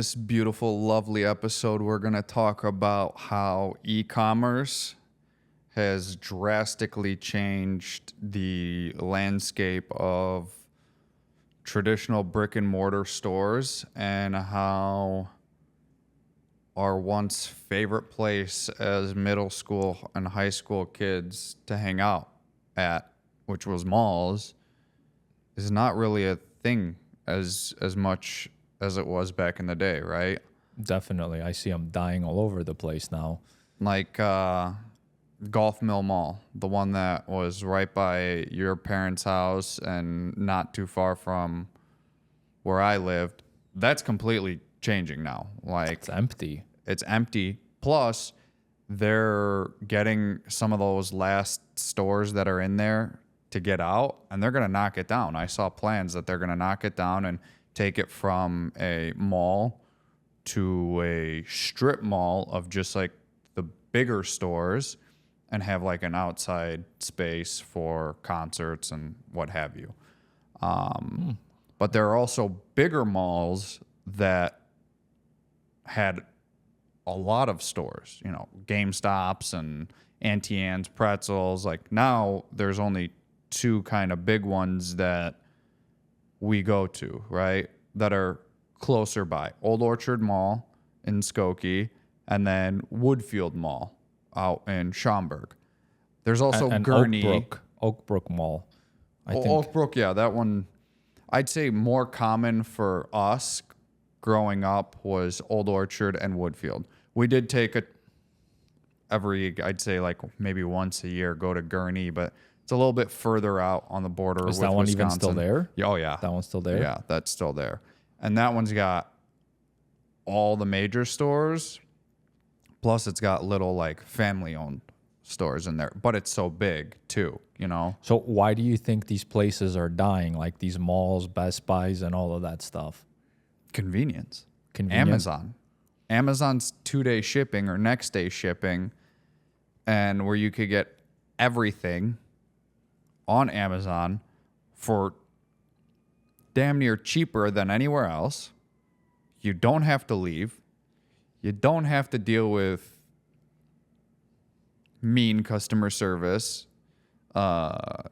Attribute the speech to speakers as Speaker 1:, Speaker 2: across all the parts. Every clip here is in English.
Speaker 1: this beautiful, lovely episode, we're going to talk about how e-commerce has drastically changed the landscape of traditional brick and mortar stores and how our once favorite place as middle school and high school kids to hang out at, which was malls, is not really a thing as much as it was back in the day, right?
Speaker 2: Definitely. I see them dying all over the place now.
Speaker 1: Like Golf Mill Mall, the one that was right by your parents' house and not too far from where I lived, that's completely changing now. Like
Speaker 2: It's empty.
Speaker 1: It's empty. Plus, they're getting some of those last stores that are in there to get out, and they're going to knock it down. I saw plans that they're going to knock it down and take it from a mall to a strip mall of just like the bigger stores and have like an outside space for concerts and what have you. But there are also bigger malls that had a lot of stores, you know, GameStops and Auntie Anne's Pretzels. Like now there's only two kind of big ones that we go to, right? That are closer by. Old Orchard Mall in Skokie and then Woodfield Mall out in Schaumburg. There's also
Speaker 2: and
Speaker 1: Gurney.
Speaker 2: Oakbrook Mall. I think.
Speaker 1: Oakbrook, yeah, that one, I'd say more common for us growing up was Old Orchard and Woodfield. We did take I'd say like maybe once a year, go to Gurney, but it's a little bit further out on the border with
Speaker 2: Is that one
Speaker 1: Wisconsin.
Speaker 2: even still there?
Speaker 1: Oh, yeah.
Speaker 2: That one's still there?
Speaker 1: Yeah, that's still there. And that one's got all the major stores, plus it's got little like family-owned stores in there, but it's so big too, you know?
Speaker 2: So why do you think these places are dying, like these malls, Best Buys, and all of that stuff?
Speaker 1: Convenience.
Speaker 2: Convenience?
Speaker 1: Amazon's 2-day shipping or next day shipping, and where you could get everything on Amazon for damn near cheaper than anywhere else. You don't have to leave. You don't have to deal with mean customer service. Not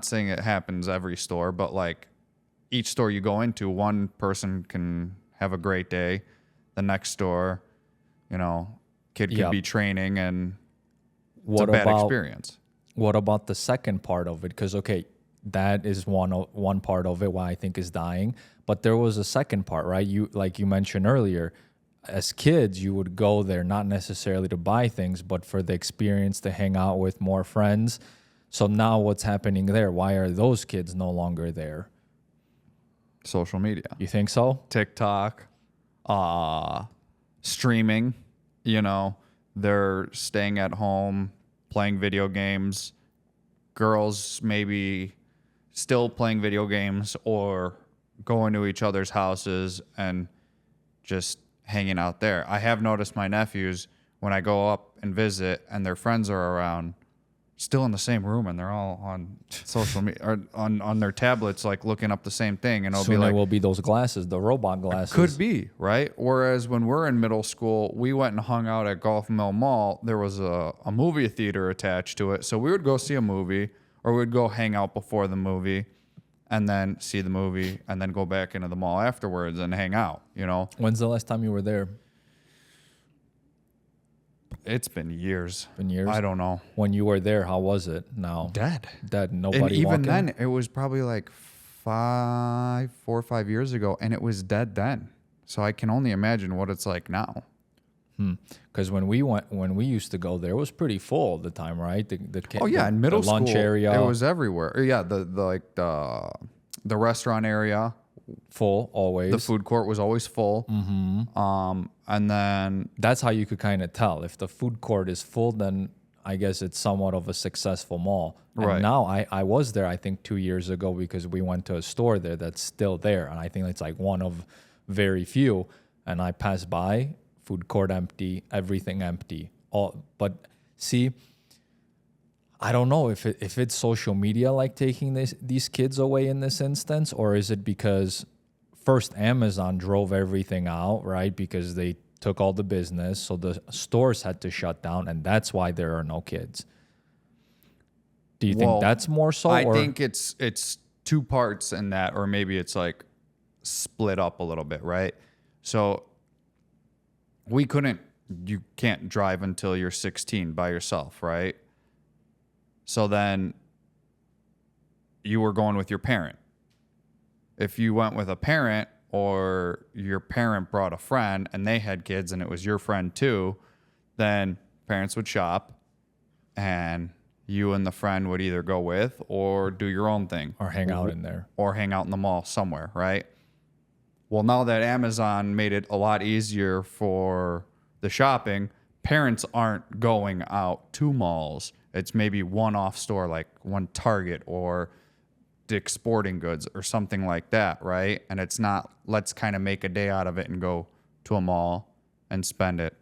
Speaker 1: saying it happens every store, but like each store you go into, one person can have a great day. The next store, you know, kid could be training, and it's a bad experience.
Speaker 2: What about the second part of it? Because, okay, that is one part of it why I think is dying. But there was a second part, right? Like you mentioned earlier, as kids, you would go there not necessarily to buy things, but for the experience, to hang out with more friends. So now what's happening there? Why are those kids no longer there?
Speaker 1: Social media.
Speaker 2: You think so?
Speaker 1: TikTok, streaming, you know, they're staying at home, playing video games. Girls maybe still playing video games or going to each other's houses and just hanging out there. I have noticed my nephews, when I go up and visit and their friends are around, still in the same room, and they're all on social media or on their tablets, like looking up the same thing. And it'll
Speaker 2: Soon
Speaker 1: be like,
Speaker 2: there will be those glasses, the robot glasses.
Speaker 1: could be, right? Whereas when we're in middle school, we went and hung out at Golf Mill Mall. There was a movie theater attached to it. So we would go see a movie, or we'd go hang out before the movie and then see the movie and then go back into the mall afterwards and hang out, you know?
Speaker 2: When's the last time you were there?
Speaker 1: It's been years.
Speaker 2: Been years?
Speaker 1: I don't know.
Speaker 2: When you were there, how was it now?
Speaker 1: Dead.
Speaker 2: Nobody
Speaker 1: And even
Speaker 2: walking?
Speaker 1: then, it was probably like 4 or 5 years ago, and it was dead then. So I can only imagine what it's like now.
Speaker 2: Because when we used to go there, it was pretty full all the time, right?
Speaker 1: In middle
Speaker 2: the lunch
Speaker 1: school,
Speaker 2: area,
Speaker 1: it was everywhere. Yeah, the restaurant area,
Speaker 2: full always.
Speaker 1: the food court was always full. And then
Speaker 2: That's how you could kind of tell if the food court is full. Then I guess it's somewhat of a successful mall. And
Speaker 1: Right.
Speaker 2: now I was there, I think 2 years ago, because we went to a store there that's still there, and I think it's like one of very few. And I passed by, food court empty, everything empty. But see, I don't know if it's social media like taking these kids away in this instance, or is it because first Amazon drove everything out, right? Because they took all the business. So the stores had to shut down, and that's why there are no kids. Do you think that's more so?
Speaker 1: I think it's two parts in that, or maybe it's like split up a little bit, right? So you can't drive until you're 16 by yourself, right? So then you were going with your parent. If you went with a parent, or your parent brought a friend and they had kids and it was your friend too, then parents would shop and you and the friend would either go with or do your own thing.
Speaker 2: Or hang out in there.
Speaker 1: Or hang out in the mall somewhere, right? Well, now that Amazon made it a lot easier for the shopping, parents aren't going out to malls. It's maybe one-off store, like one Target or Dick's Sporting Goods or something like that, right? And it's not, let's kind of make a day out of it and go to a mall and spend it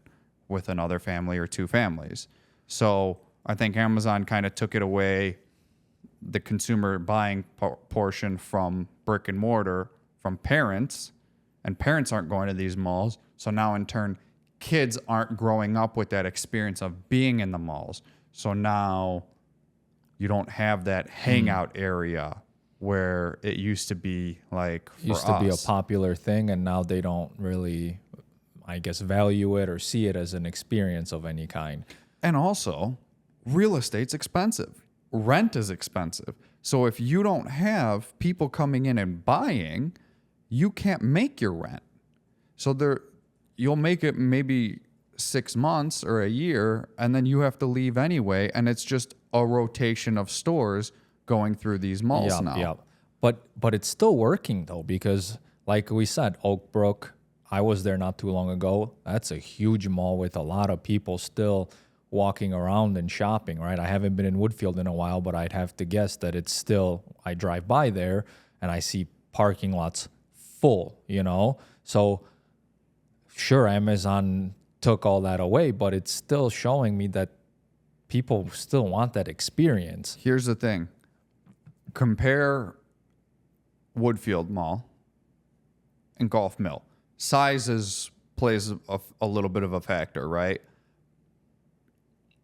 Speaker 1: with another family or two families. So I think Amazon kind of took it away, the consumer buying portion from brick and mortar, from parents, and parents aren't going to these malls. So now in turn, kids aren't growing up with that experience of being in the malls. So now you don't have that hangout area where it used to be, like, for
Speaker 2: used to be a
Speaker 1: us.
Speaker 2: popular thing, and now they don't really, I guess, value it or see it as an experience of any kind.
Speaker 1: And also, real estate's expensive. Rent is expensive. So if you don't have people coming in and buying, you can't make your rent. So you'll make it maybe 6 months or a year, and then you have to leave anyway, and it's just a rotation of stores going through these malls now.
Speaker 2: Yeah, but it's still working though, because like we said, Oak Brook, I was there not too long ago. That's a huge mall with a lot of people still walking around and shopping, right? I haven't been in Woodfield in a while, but I'd have to guess that it's still, I drive by there and I see parking lots full, you know? So sure, Amazon took all that away, but it's still showing me that people still want that experience.
Speaker 1: Here's the thing. Compare Woodfield Mall and Golf Mill. Size plays a little bit of a factor, right?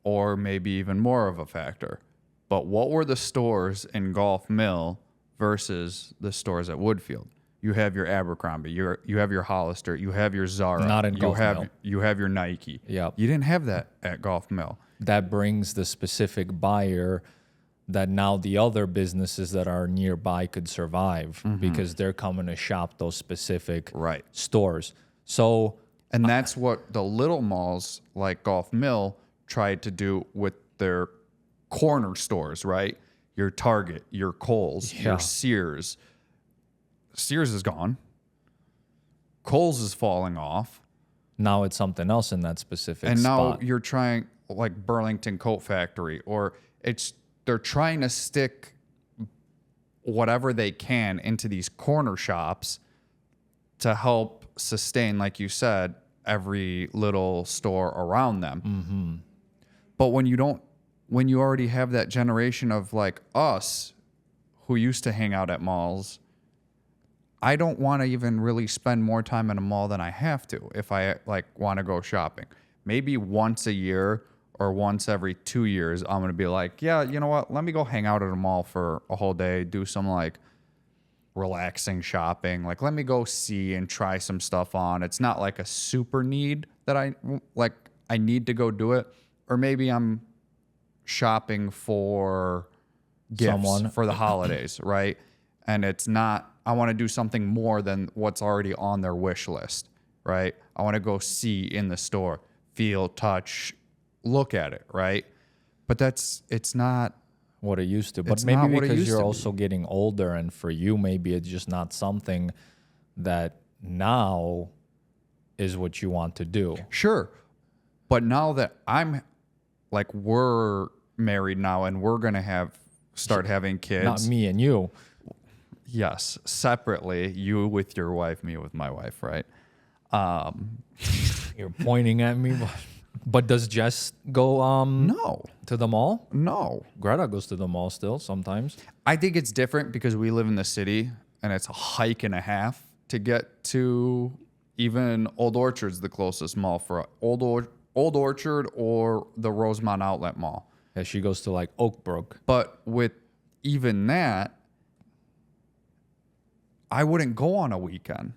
Speaker 1: Or maybe even more of a factor. But what were the stores in Golf Mill versus the stores at Woodfield? You have your Abercrombie, you have your Hollister, you have your Zara.
Speaker 2: Not in Golf Mill.
Speaker 1: You have your Nike.
Speaker 2: Yeah.
Speaker 1: You didn't have that at Golf Mill.
Speaker 2: That brings the specific buyer that now the other businesses that are nearby could survive because they're coming to shop those specific stores. So,
Speaker 1: and that's what the little malls like Golf Mill tried to do with their corner stores, right? Your Target, your Kohl's, your Sears. Sears is gone. Kohl's is falling off.
Speaker 2: Now it's something else in that specific
Speaker 1: and
Speaker 2: spot.
Speaker 1: Now you're trying, like Burlington Coat Factory, or they're trying to stick whatever they can into these corner shops to help sustain, like you said, every little store around them.
Speaker 2: Mm-hmm.
Speaker 1: But when you already have that generation of like us who used to hang out at malls, I don't want to even really spend more time in a mall than I have to if I like want to go shopping. Maybe once a year or once every 2 years, I'm going to be like, yeah, you know what? Let me go hang out at a mall for a whole day, do some like relaxing shopping. Like, let me go see and try some stuff on. It's not like a super need that I need to go do it. Or maybe I'm shopping for gifts for the holidays, right? And it's not, I want to do something more than what's already on their wish list, right? I want to go see in the store, feel, touch, look at it, right? But it's not
Speaker 2: what it used to. But maybe because you're also getting older, and for you, maybe it's just not something that now is what you want to do.
Speaker 1: Sure. But now that we're married now and we're going to start having kids.
Speaker 2: Not me and you.
Speaker 1: Yes, separately, you with your wife, me with my wife, right?
Speaker 2: You're pointing at me, but does Jess go
Speaker 1: no
Speaker 2: to the mall?
Speaker 1: No.
Speaker 2: Greta goes to the mall still sometimes.
Speaker 1: I think it's different because we live in the city and it's a hike and a half to get to even Old Orchard's the closest mall for Old Orchard or the Rosemont Outlet Mall.
Speaker 2: Yeah, she goes to like Oakbrook.
Speaker 1: But with even that, I wouldn't go on a weekend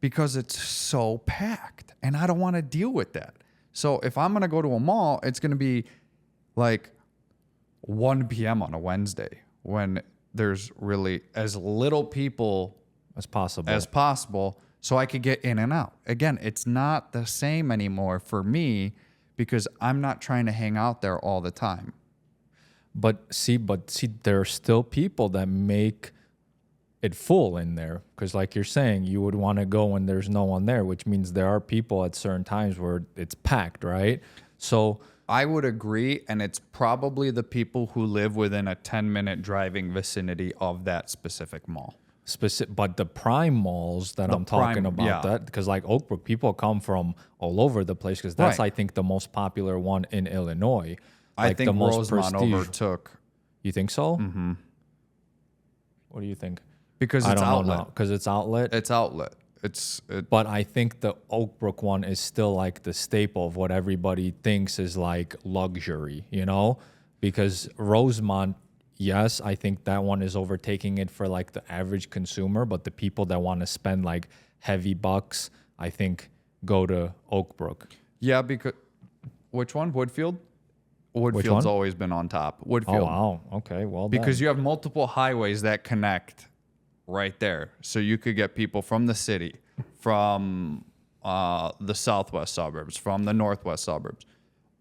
Speaker 1: because it's so packed and I don't want to deal with that. So if I'm going to go to a mall, it's going to be like 1 p.m. on a Wednesday when there's really as little people
Speaker 2: As possible.
Speaker 1: so I could get in and out. Again, it's not the same anymore for me because I'm not trying to hang out there all the time.
Speaker 2: But see, there are still people that make it full in there. Because like you're saying, you would want to go when there's no one there, which means there are people at certain times where it's packed, right? So
Speaker 1: I would agree, and it's probably the people who live within a 10-minute driving vicinity of that specific mall.
Speaker 2: But the prime malls that I'm talking about, that because like Oakbrook, people come from all over the place because that's,
Speaker 1: Right.
Speaker 2: I think, the most popular one in Illinois.
Speaker 1: I think
Speaker 2: the most
Speaker 1: Rosemont
Speaker 2: prestige.
Speaker 1: overtook
Speaker 2: You think so? Mm-hmm. What do you think?
Speaker 1: because
Speaker 2: I
Speaker 1: it's
Speaker 2: don't
Speaker 1: outlet.
Speaker 2: know because it's outlet.
Speaker 1: It's outlet.
Speaker 2: But I think the Oakbrook one is still like the staple of what everybody thinks is like luxury, you know? Because Rosemont, yes, I think that one is overtaking it for like the average consumer, but the people that want to spend like heavy bucks, I think, go to Oakbrook.
Speaker 1: Yeah, because which one? Woodfield? Woodfield's always been on top. Woodfield.
Speaker 2: Oh, wow. Okay, well done.
Speaker 1: Because you have multiple highways that connect right there. So you could get people from the city, from the southwest suburbs, from the northwest suburbs.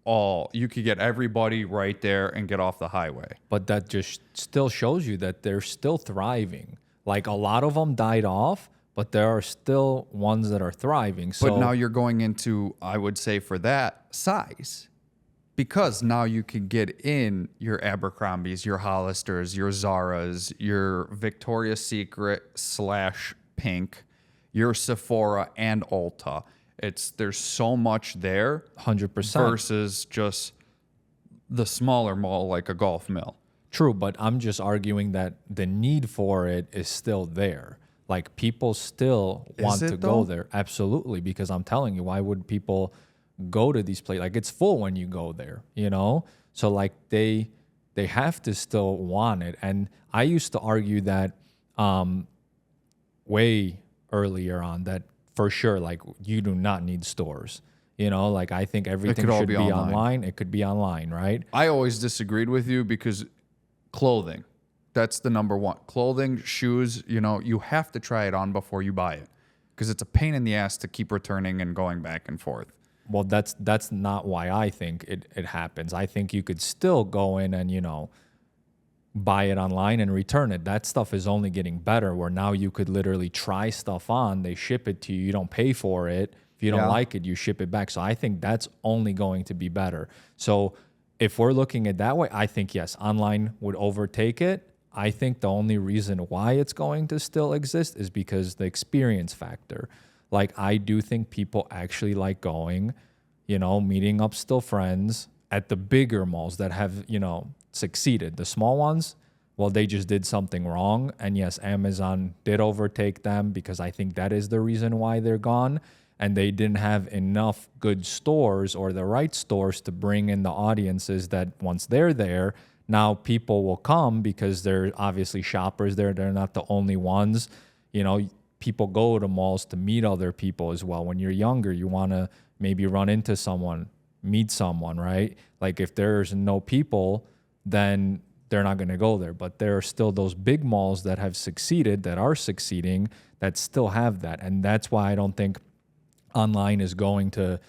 Speaker 1: You could get everybody right there and get off the highway.
Speaker 2: But that just still shows you that they're still thriving. Like a lot of them died off, but there are still ones that are thriving. So
Speaker 1: But now you're going into, I would say for that, size. Because now you can get in your Abercrombies, your Hollisters, your Zaras, your Victoria's Secret / Pink, your Sephora and Ulta. There's so much there
Speaker 2: 100%.
Speaker 1: versus just the smaller mall like a Golf Mill.
Speaker 2: True, but I'm just arguing that the need for it is still there. Like people still want to go there. Absolutely, because I'm telling you, why would people go to these places? Like it's full when you go there, you know? So like they have to still want it. And I used to argue that way earlier on that for sure, like you do not need stores. You know, like I think everything should be online. It could be online, right?
Speaker 1: I always disagreed with you because clothing, that's the number one. Clothing, shoes, you have to try it on before you buy it because it's a pain in the ass to keep returning and going back and forth.
Speaker 2: Well, that's not why I think it happens. I think you could still go in and, buy it online and return it. That stuff is only getting better where now you could literally try stuff on. They ship it to you. You don't pay for it. If you don't like it, you ship it back. So I think that's only going to be better. So if we're looking at that way, I think, yes, online would overtake it. I think the only reason why it's going to still exist is because the experience factor. Like, I do think people actually like going, meeting up still friends at the bigger malls that have, succeeded. The small ones, well, they just did something wrong. And yes, Amazon did overtake them because I think that is the reason why they're gone. And they didn't have enough good stores or the right stores to bring in the audiences that once they're there, now people will come because they're obviously shoppers there. They're not the only ones. People go to malls to meet other people as well. When you're younger, you want to maybe run into someone, meet someone, right? Like if there's no people, then they're not going to go there. But there are still those big malls that have succeeded, that are succeeding, that still have that. And that's why I don't think online is going to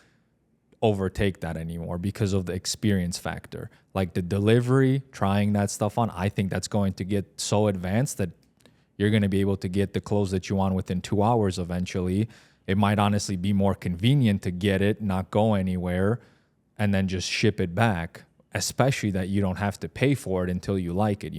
Speaker 2: overtake that anymore because of the experience factor. Like the delivery, trying that stuff on, I think that's going to get so advanced that you're going to be able to get the clothes that you want within 2 hours eventually. It might honestly be more convenient to get it, not go anywhere, and then just ship it back, especially that you don't have to pay for it until you like it,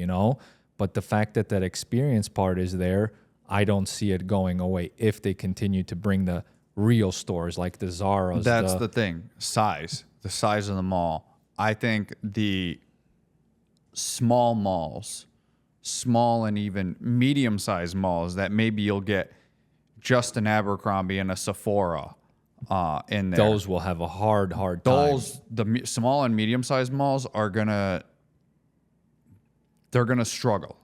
Speaker 2: But the fact that that experience part is there, I don't see it going away if they continue to bring the real stores like the Zara's.
Speaker 1: That's the thing. The size of the mall. I think the small malls, small and even medium-sized malls that maybe you'll get just an Abercrombie and a Sephora in there.
Speaker 2: Those will have a hard time.
Speaker 1: The small and medium-sized malls they're gonna struggle.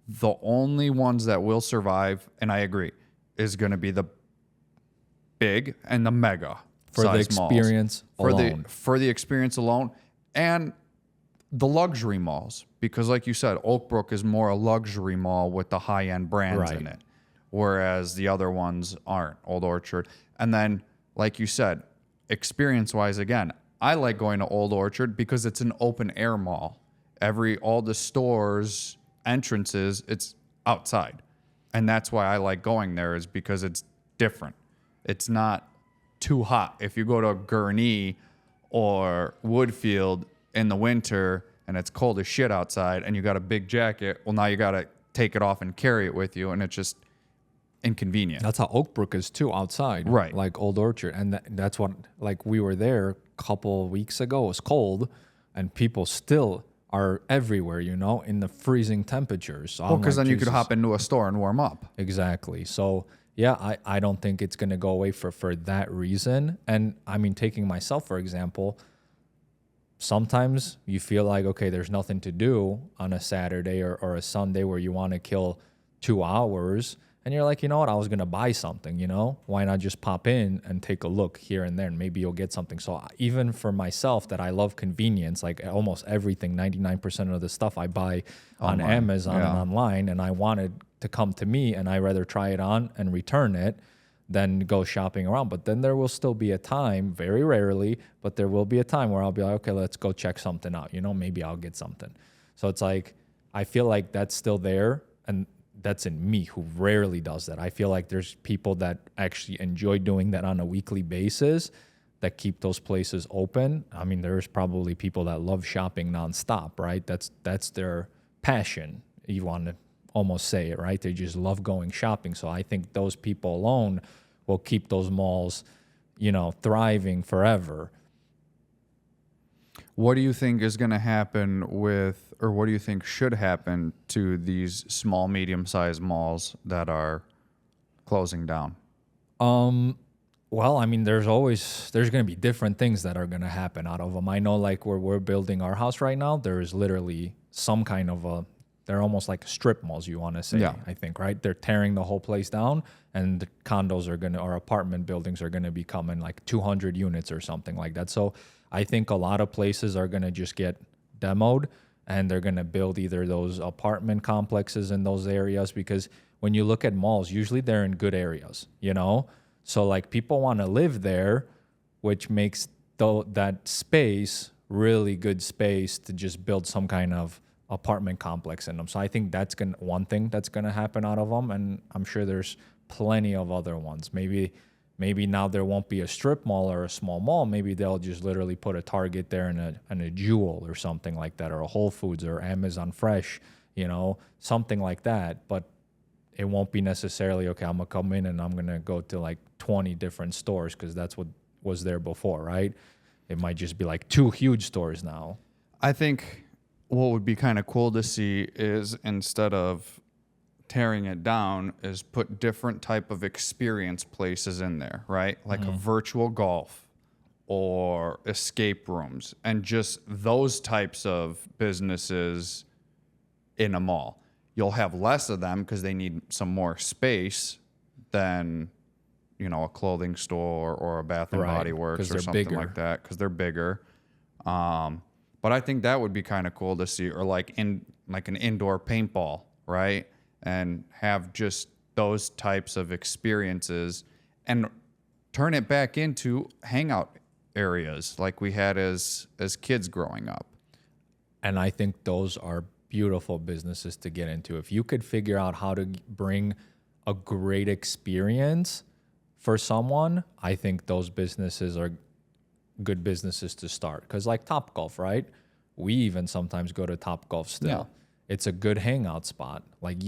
Speaker 1: The only ones that will survive, and I agree, is gonna be the big and the mega
Speaker 2: for the
Speaker 1: size
Speaker 2: experience
Speaker 1: malls.
Speaker 2: alone.
Speaker 1: For the experience alone, and the luxury malls, because like you said, Oak Brook is more a luxury mall with the high-end brands in it, whereas the other ones aren't. Old Orchard, and then like you said, experience-wise, again, I like going to Old Orchard because it's an open-air mall. All the stores entrances, it's outside, and that's why I like going there, is because it's different. It's not too hot. If you go to Gurnee or Woodfield in the winter and it's cold as shit outside and you got a big jacket, well, now you got to take it off and carry it with you, and it's just inconvenient.
Speaker 2: That's how Oak Brook is too, outside,
Speaker 1: right?
Speaker 2: Like Old Orchard, and that's what, like, we were there a couple of weeks ago. It was cold, and people still are everywhere, in the freezing temperatures. So
Speaker 1: because then you could hop into a store and warm up.
Speaker 2: Exactly. So yeah, I don't think it's going to go away for that reason. And I mean, taking myself for example, sometimes you feel like, okay, there's nothing to do on a Saturday or a Sunday where you want to kill 2 hours. And you're like, you know what, I was going to buy something, Why not just pop in and take a look here and there, and maybe you'll get something. So even for myself, that I love convenience, like almost everything, 99% of the stuff I buy on Amazon and online, and I wanted to come to me, and I rather try it on and return it than go shopping around. But then there will still be a time, very rarely, but there will be a time where I'll be like, okay, let's go check something out. Maybe I'll get something. So it's like, I feel like that's still there, and that's in me, who rarely does that. I feel like there's people that actually enjoy doing that on a weekly basis, that keep those places open. I mean, there's probably people that love shopping nonstop, right? That's their passion. You want to almost say it, right? They just love going shopping. So I think those people alone will keep those malls, thriving forever.
Speaker 1: What do you think is going to happen or what do you think should happen to these small, medium-sized malls that are closing down?
Speaker 2: Well, I mean, there's going to be different things that are going to happen out of them. I know, like, where we're building our house right now, there is literally some kind of they're almost like strip malls, you want to say, I think, right? They're tearing the whole place down, and the condos or apartment buildings are going to be coming like 200 units or something like that. So I think a lot of places are going to just get demoed, and they're going to build either those apartment complexes in those areas, because when you look at malls, usually they're in good areas, So like, people want to live there, which makes that space really good space to just build some kind of apartment complex in them. So I think that's one thing that's going to happen out of them, and I'm sure there's plenty of other ones. Maybe now there won't be a strip mall or a small mall. Maybe they'll just literally put a Target there and a Jewel or something like that, or a Whole Foods or Amazon Fresh, something like that. But it won't be necessarily, okay, I'm going to come in and I'm going to go to like 20 different stores, because that's what was there before, right? It might just be like 2 huge stores now.
Speaker 1: I think what would be kind of cool to see is, instead of tearing it down, is put different type of experience places in there, right? Like a virtual golf or escape rooms, and just those types of businesses in a mall. You'll have less of them because they need some more space than, a clothing store or a Bath and Body Works or something like that, because they're bigger. But I think that would be kind of cool to see, or like an indoor paintball, right? And have just those types of experiences, and turn it back into hangout areas like we had as kids growing up.
Speaker 2: And I think those are beautiful businesses to get into. If you could figure out how to bring a great experience for someone, I think those businesses are good businesses to start. Because like Topgolf, right? We even sometimes go to Topgolf still. Yeah. It's a good hangout spot. Like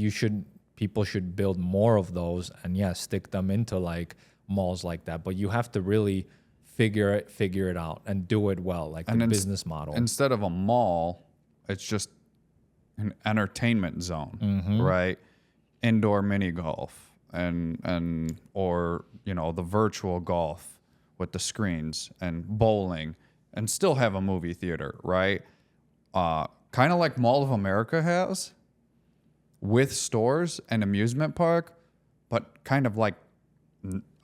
Speaker 2: people should build more of those, and stick them into like malls like that. But you have to really figure it out and do it well, like the business model.
Speaker 1: Instead of a mall, it's just an entertainment zone, right? Indoor mini golf, and or the virtual golf with the screens and bowling, and still have a movie theater, right? Kind of like Mall of America has, with stores and amusement park, but kind of like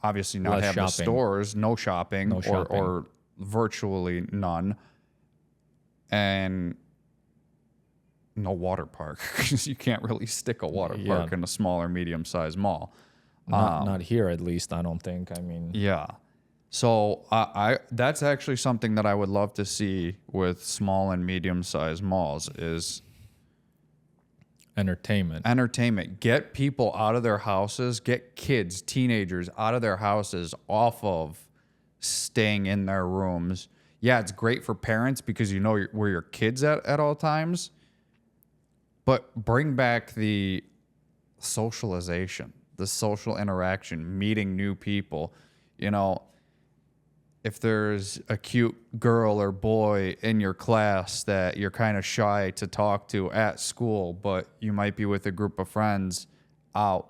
Speaker 1: obviously not
Speaker 2: Less
Speaker 1: have the
Speaker 2: shopping.
Speaker 1: stores, no shopping,
Speaker 2: No shopping.
Speaker 1: or virtually none, and no water park, because you can't really stick a water park in a small or medium-sized mall.
Speaker 2: Not here, at least, I don't think. I mean,
Speaker 1: Yeah. So I that's actually something that I would love to see with small and medium-sized malls is
Speaker 2: entertainment.
Speaker 1: Get people out of their houses, get kids, teenagers out of their houses, off of staying in their rooms. Yeah, it's great for parents because you know where your kid's at all times, but bring back the socialization, the social interaction, meeting new people. If there's a cute girl or boy in your class that you're kind of shy to talk to at school, but you might be with a group of friends out,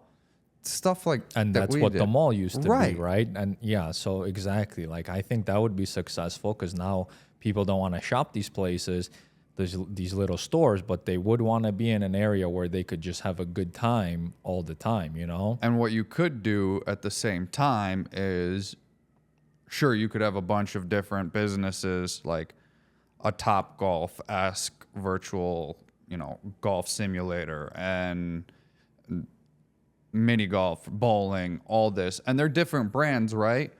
Speaker 1: stuff like that.
Speaker 2: And that's what the mall used to
Speaker 1: Right.
Speaker 2: be, right? And yeah, so exactly. Like, I think that would be successful because now people don't want to shop these places, these little stores, but they would want to be in an area where they could just have a good time all the time,
Speaker 1: And what you could do at the same time is, sure, you could have a bunch of different businesses, like a Top Golf-esque virtual, golf simulator and mini golf, bowling, all this. And they're different brands, right?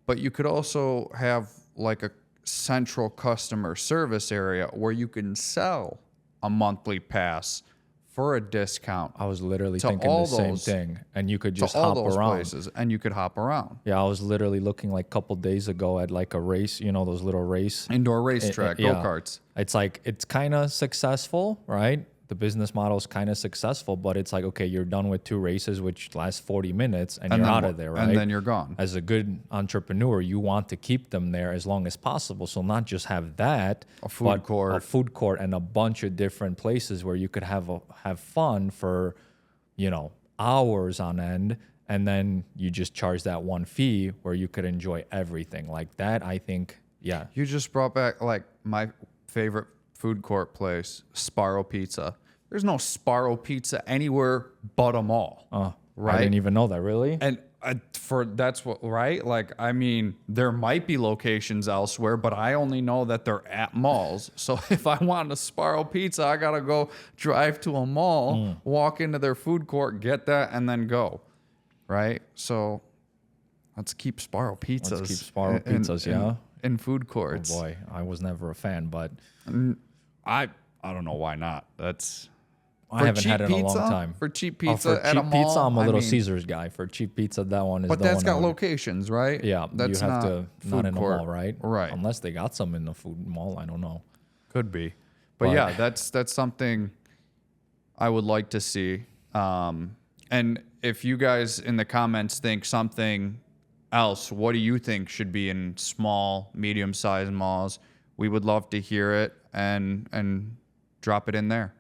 Speaker 1: But you could also have like a central customer service area where you can sell a monthly pass for a discount.
Speaker 2: I was literally
Speaker 1: to
Speaker 2: thinking
Speaker 1: all
Speaker 2: the same
Speaker 1: those-
Speaker 2: thing. And you could
Speaker 1: to
Speaker 2: just
Speaker 1: all
Speaker 2: hop
Speaker 1: those
Speaker 2: around.
Speaker 1: places, and you could hop around.
Speaker 2: Yeah, I was literally looking like a couple days ago at like a race, those little race.
Speaker 1: Indoor racetrack,
Speaker 2: yeah.
Speaker 1: go-karts.
Speaker 2: It's like, it's kind of successful, right? The business model is kind of successful, but it's like, okay, you're done with 2 races, which last 40 minutes, and you're
Speaker 1: then
Speaker 2: out
Speaker 1: what?
Speaker 2: of there, right?
Speaker 1: And then you're gone.
Speaker 2: As a good entrepreneur, you want to keep them there as long as possible. So not just have that,
Speaker 1: A food
Speaker 2: but
Speaker 1: court.
Speaker 2: a food court and a bunch of different places where you could have fun for, hours on end. And then you just charge that one fee where you could enjoy everything like that. I think, yeah.
Speaker 1: You just brought back like my favorite food court place, Sparrow Pizza. There's no Sparrow Pizza anywhere but a mall. Right?
Speaker 2: I didn't even know that, really.
Speaker 1: And that's what, right? Like, I mean, there might be locations elsewhere, but I only know that they're at malls. So if I want a Sparrow Pizza, I gotta go drive to a mall, walk into their food court, get that, and then go. Right? So let's keep Sparrow Pizzas.
Speaker 2: Let's keep Sparrow Pizzas, yeah.
Speaker 1: In food courts.
Speaker 2: Oh boy, I was never a fan, but
Speaker 1: I don't know why not.
Speaker 2: I haven't had it in a long
Speaker 1: pizza?
Speaker 2: time.
Speaker 1: For cheap
Speaker 2: Oh,
Speaker 1: pizza
Speaker 2: for
Speaker 1: at a
Speaker 2: cheap
Speaker 1: mall,
Speaker 2: pizza, I'm a
Speaker 1: I
Speaker 2: Little
Speaker 1: mean,
Speaker 2: Caesars guy. For cheap pizza, that one is
Speaker 1: But
Speaker 2: the
Speaker 1: that's
Speaker 2: one
Speaker 1: got
Speaker 2: I would-
Speaker 1: locations, right?
Speaker 2: Yeah,
Speaker 1: That's
Speaker 2: you have
Speaker 1: not
Speaker 2: to
Speaker 1: food
Speaker 2: not in a
Speaker 1: court.
Speaker 2: mall, right?
Speaker 1: Right.
Speaker 2: Unless they got some in the food mall, I don't know.
Speaker 1: Could be. But
Speaker 2: But-
Speaker 1: yeah, that's something I would like to see. And if you guys in the comments think something else, what do you think should be in small, medium-sized malls? We would love to hear it and drop it in there.